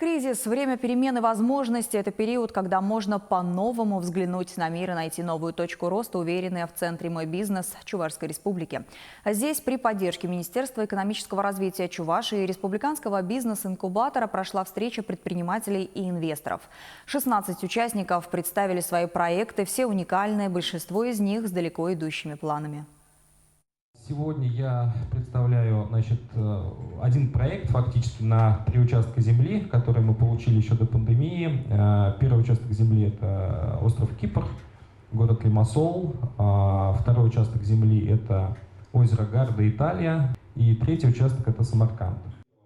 Кризис, время перемен и возможностей – это период, когда можно по-новому взглянуть на мир и найти новую точку роста, уверенные в центре «Мой бизнес» Чувашской Республики. Здесь при поддержке Министерства экономического развития Чувашии и Республиканского бизнес-инкубатора прошла встреча предпринимателей и инвесторов. 16 участников представили свои проекты, все уникальные, большинство из них с далеко идущими планами. Сегодня я представляю, один проект фактически на 3 участка земли, который мы получили еще до пандемии. Первый участок земли – это остров Кипр, город Лимассол. Второй участок земли – это озеро Гарда, Италия. И третий участок – это Самарканд.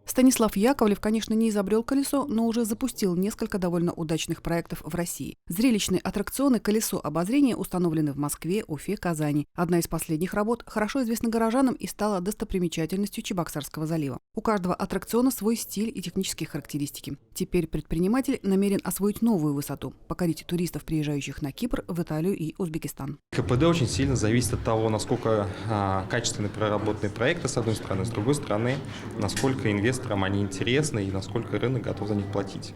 Станислав Яковлев, конечно, не изобрел колесо, но уже запустил несколько довольно удачных проектов в России. Зрелищные аттракционы «Колесо обозрения» установлены в Москве, Уфе, Казани. Одна из последних работ хорошо известна горожанам и стала достопримечательностью Чебоксарского залива. У каждого аттракциона свой стиль и технические характеристики. Теперь предприниматель намерен освоить новую высоту – покорить туристов, приезжающих на Кипр, в Италию и Узбекистан. КПД очень сильно зависит от того, насколько качественны проработанные проекты, с одной стороны, с другой стороны, насколько инвесторам они интересны и насколько рынок готов за них платить.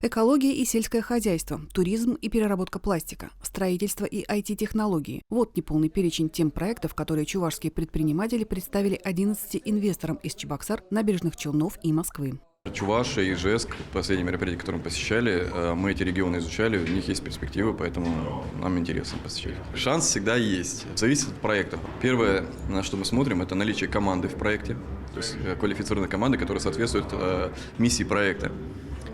Экология и сельское хозяйство, туризм и переработка пластика, строительство и IT-технологии – вот неполный перечень тем проектов, которые чувашские предприниматели представили 11 инвесторам из Чебоксар, Набережных Челнов и Москвы. Чувашия и Ижевск, последние мероприятия, которые мы посещали, мы эти регионы изучали, в них есть перспективы, поэтому нам интересно посещать. Шанс всегда есть, зависит от проектов. Первое, на что мы смотрим, это наличие команды в проекте, то есть квалифицированной команды, которая соответствует миссии проекта.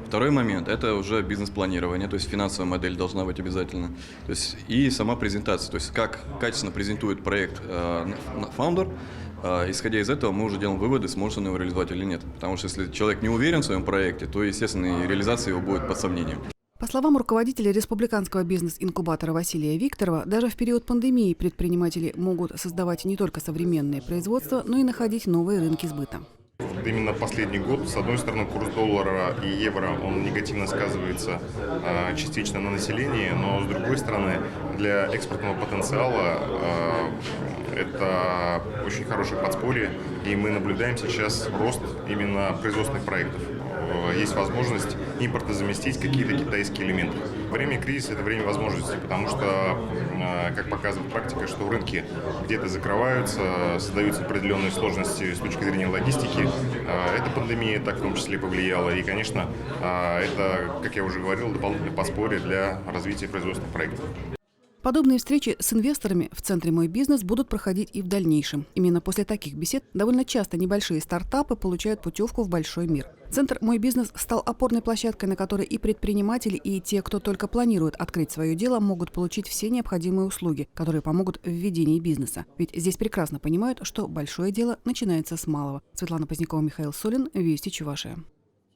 Второй момент – это уже бизнес-планирование, то есть финансовая модель должна быть обязательно, то есть и сама презентация, то есть как качественно презентует проект фаундер. Исходя из этого, мы уже делаем выводы, сможет он его реализовать или нет. Потому что если человек не уверен в своем проекте, то, естественно, и реализация его будет под сомнением. По словам руководителя Республиканского бизнес-инкубатора Василия Викторова, даже в период пандемии предприниматели могут создавать не только современные производства, но и находить новые рынки сбыта. Именно последний год, с одной стороны, курс доллара и евро, он негативно сказывается частично на населении, но с другой стороны, для экспортного потенциала это очень хорошее подспорье, и мы наблюдаем сейчас рост именно производственных проектов. Есть возможность импортозаместить какие-то китайские элементы. Время кризиса – это время возможностей, потому что, как показывает практика, что рынки где-то закрываются, создаются определенные сложности с точки зрения логистики. Эта пандемия так в том числе повлияла. И, конечно, это, как я уже говорил, дополнительное подспорье для развития производственных проектов. Подобные встречи с инвесторами в центре «Мой бизнес» будут проходить и в дальнейшем. Именно после таких бесед довольно часто небольшие стартапы получают путевку в большой мир. Центр «Мой бизнес» стал опорной площадкой, на которой и предприниматели, и те, кто только планирует открыть свое дело, могут получить все необходимые услуги, которые помогут в ведении бизнеса. Ведь здесь прекрасно понимают, что большое дело начинается с малого. Светлана Позднякова, Михаил Солин, Вести Чувашия.